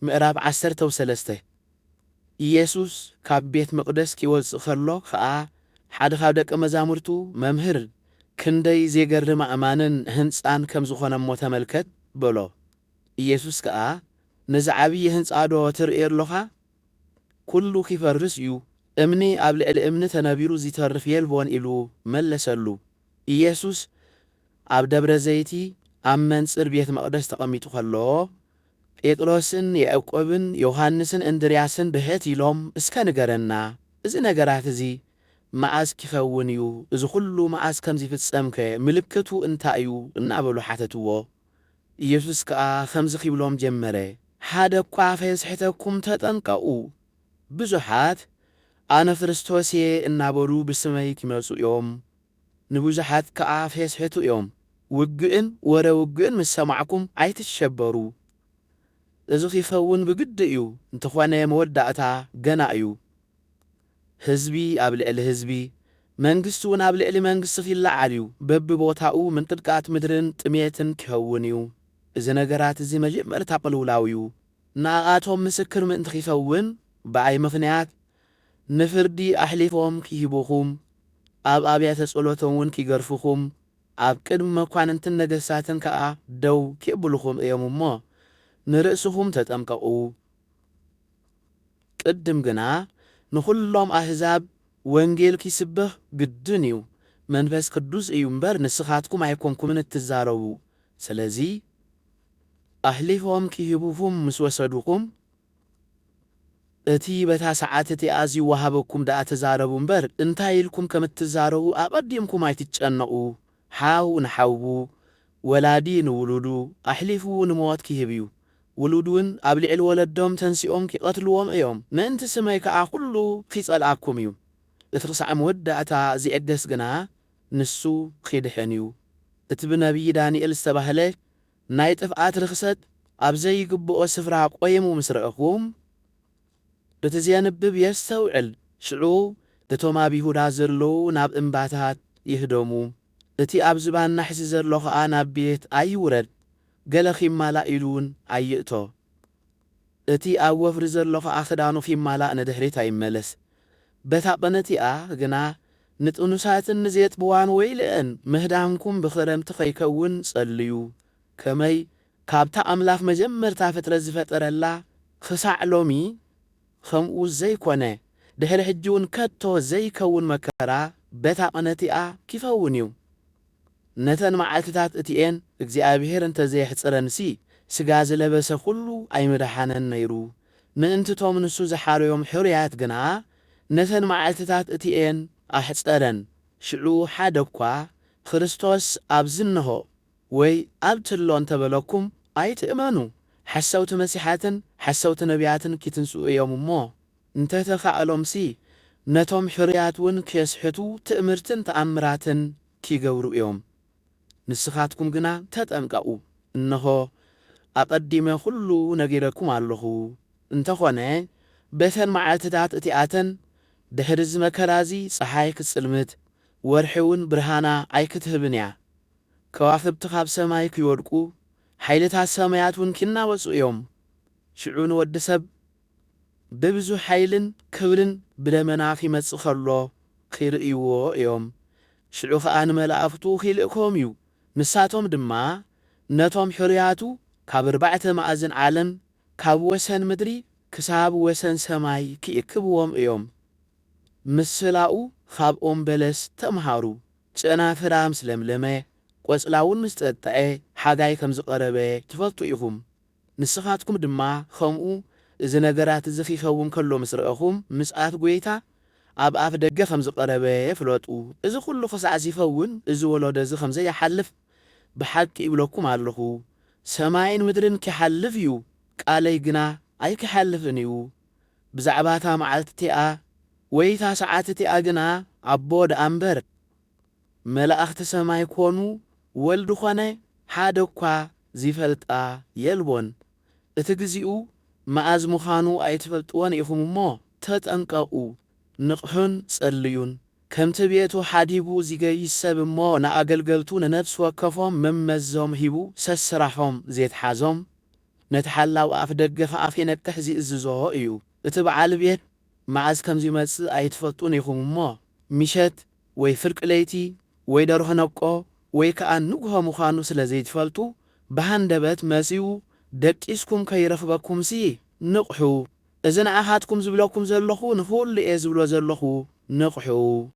ምዕራብ 13 ኢየሱስ ካብ ቤት መቕደስ ክወጽእ ከሎ ከዓ ሓደ ካብ ደቀ መዛሙርቱ መምህር ክንደይ ዘይገርም ኣእማንን ህንጻን ከም ዝኾነ እሞ ተመልከት በሎ። ኢየሱስ ከዓ ነዚ ዓብዪ ህንጻ ዶ ትርኢ ኣለኻ? ኩሉ ክፈርስ እዩ፣ እምኒ ኣብ ልዕሊ እምኒ ተነቢሩ ዝተርፍ የልቦን ኢሉ መለሰሉ። ኢየሱስ ኣብ ደብረ ዘይቲ ኣብ መንጽር ቤት መቕደስ ተቐሚጡ ከሎ ጴጥሮስን ያዕቆብን ዮሐንስን እንድርያስን ብሕት ኢሎም እስከ ንገረና እዚ ነገራት እዚ መዓዝ ክኸውን እዩ? እዚ ኩሉ መዓዝ ከም ዝፍጸም ከ ምልክቱ እንታይ እዩ እናበሉ ሓተትዎ። ኢየሱስ ከዓ ከምዚ ኺብሎም ጀመረ፣ ሓደ እኳ ከየስሕተኩም ተጠንቀቑ። ብዙሓት ኣነ ክርስቶስ እየ እናበሉ ብስመይ ክመጹ እዮም፣ ንብዙሓት ከዓ ከየስሕቱ እዮም። ውግእን ወረ ውግእን ምስ ሰማዕኩም ኣይትሸበሩ። እዚ ኺኸውን ብግዲ እዩ፣ እንተኾነ መወዳእታ ገና እዩ። ህዝቢ ኣብ ልዕሊ ህዝቢ፣ መንግስቲ እውን ኣብ ልዕሊ መንግስቲ ኺለዓል እዩ። በቢቦታኡ ምንቅጥቃጥ ምድርን ጥሜትን ክኸውን እዩ። እዚ ነገራት እዚ መጀመርታ ቅልውላው እዩ። ንኣቶም ምስክር ምእንቲ ኺኸውን ብኣይ ምኽንያት ንፍርዲ ኣሕሊፎም ክሂቡኹም፣ ኣብ ኣብያተ ጸሎቶም እውን ክገርፉኹም፣ ኣብ ቅድሚ መኳንንትን ነገሥታትን ከዓ ደው ክየብልኹም እዮም እሞ ንርእስኹም ተጠንቀቑ። ቅድም ግና ንኹሎም ኣሕዛብ ወንጌል ክስበኽ ግድን እዩ። መንፈስ ቅዱስ እዩ እምበር ንስኻትኩም ኣይኮንኩምን እትዛረቡ። ስለዚ ኣሕሊፎም ክሂቡኹም ምስ ወሰዱኹም እቲ በታ ሰዓት እቲኣ ዝወሃበኩም ደኣ ተዛረቡ እምበር እንታይ ኢልኩም ከም እትዛረቡ ኣቐዲምኩም ኣይትጨነቑ። ሓው ንሓዉ፣ ወላዲ ንውሉዱ ኣሕሊፉ ንሞት ክህብ እዩ። ውሉድ እውን ኣብ ልዕሊ ወለዶም ተንሲኦም ክቐትልዎም እዮም። ምእንቲ ስመይ ከዓ ኩሉ ክጸልኣኩም እዩ። እቲ ክሳዕ መወዳእታ ዝዕገስ ግና ንሱ ኺድሕን እዩ። እቲ ብነቢይ ዳንኤል ዝተባህለ ናይ ጥፍኣት ርኽሰት ኣብ ዘይግብኦ ስፍራ ቆይሙ ምስ ረአኹም በቲ ዘንብብ የስተውዕል። ሽዑ እቶም ኣብ ይሁዳ ዘለዉ ናብ እምባታት ይህደሙ። እቲ ኣብ ዝባን ናሕሲ ዘሎ ከዓ ናብ ቤት ኣይውረድ፣ ገለ ኺማላእ ኢሉ እውን ኣይእቶ። እቲ ኣብ ወፍሪ ዘሎ ከዓ ክዳኑ ኺማላእ ንድሕሪት ኣይመለስ። በታ ቐነቲኣ ግና ንጥኑሳትን ንዘየጥብዋን ወይልአን ምህዳምኩም ብኽረምቲ ኸይከውን ጸልዩ። ከመይ ካብታ ኣምላኽ መጀመርታ ፍጥረት ዝፈጠረላ ክሳዕ ሎሚ ከምኡ ዘይኮነ ድሕሪ ሕጂ እውን ከቶ ዘይከውን መከራ በታ ቐነቲኣ ክኸውን እዩ። ነተን መዓልትታት እቲኤን እግዚኣብሔር እንተዘየሕፅረንሲ ስጋ ዝለበሰ ኩሉ ኣይምድሓነን ነይሩ። ምእንትቶም ንሱ ዝሓረዮም ሕሩያት ግና ነተን መዓልትታት እቲኤን ኣሕፀረን። ሽዑ ሓደ እኳ ክርስቶስ ኣብ ዝንሆ ወይ ኣብ ትሎ እንተበለኩም ኣይትእመኑ። ሓሰውቲ መሲሓትን ሓሰውቲ ነቢያትን ኪትንስኡ እዮም እሞ እንተተኻእሎምሲ ነቶም ሕሩያት እውን ክየስሕቱ ትእምርትን ተኣምራትን ኪገብሩ እዮም። ንስኻትኩም ግና ተጠንቀቑ። እነሆ ኣቐዲመ ኩሉ ነጊረኩም ኣለኹ። እንተኾነ በተን መዓልትታት እቲኣተን ድሕሪ እዚ መከራዚ ፀሓይ ክትጽልምት ወርሒ እውን ብርሃና ኣይክትህብን እያ። ከዋኽብቲ ካብ ሰማይ ክይወድቁ ሓይልታት ሰማያት እውን ኪናወፁ እዮም። ሽዑ ንወዲ ሰብ ብብዙሕ ሓይልን ክብርን ብደመና ኺመጽእ ኸሎ ኺርእይዎ እዮም። ሽዑ ከዓ ንመላእኽቱ ኺልእኮም እዩ። ንሳቶም ድማ ነቶም ሕሩያቱ ካብ 4 ማዕዝን ዓለም ካብ ወሰን ምድሪ ክሳብ ወሰን ሰማይ ክእክብዎም እዮም። ምስላኡ ካብ ኦም በለስ ተምሃሩ። ጨናፍራ ምስ ለምለመ ቈጽላውን ምስ ጠጠዐ ሓጋይ ከም ዝቐረበ ትፈልጡ ኢኹም። ንስኻትኩም ድማ ከምኡ እዚ ነገራት እዚ ኺኸውን ከሎ ምስ ረአኹም ምጽኣት ጐይታ ኣብ ኣፍ ደገ ከም ዝቐረበ ፍለጡ። እዚ ኩሉ ክሳዕ ዝኸውን እዚ ወለዶ እዚ ከም ዘይሓልፍ ብሓቂ ይብለኩም ኣለኹ። ሰማይን ምድርን ክሓልፍ እዩ፣ ቃለይ ግና ኣይክሓልፍን እዩ። ብዛዕባታ መዓልቲ እቲኣ ወይታ ሰዓት እቲኣ ግና ኣቦ ደኣ እምበር መላእኽቲ ሰማይ ኮኑ ወልዲ ኾነ ሓደ እኳ ዝፈልጣ የልቦን። እቲ ግዚኡ መዓዝ ምዃኑ ኣይትፈልጥዎን ኢኹም እሞ ተጠንቀቑ። ንቕሑን ጸልዩን። ከምቲ ቤቱ ሓዲቡ ዚገይስ ሰብ እሞ ንኣገልገልቱ ንነፍሲ ወከፎም መመዞም ሂቡ ሰስራሖም ዘይትሓዞም نتحلاو أف دقف أفين التحزي الززوه إيو اتبع البيت معز كمزي مس أيتفطون يخوم ما مشت ويفرق ليتي ويدروه نبقى ويكأن نقها مخانو سلزيت فلتو بهندبت مسيو دقيسكم كيرف بكم سي نقحو إذن أحدكم زبلوكم زلخو نفول لإيه زبلو زلخو نقحو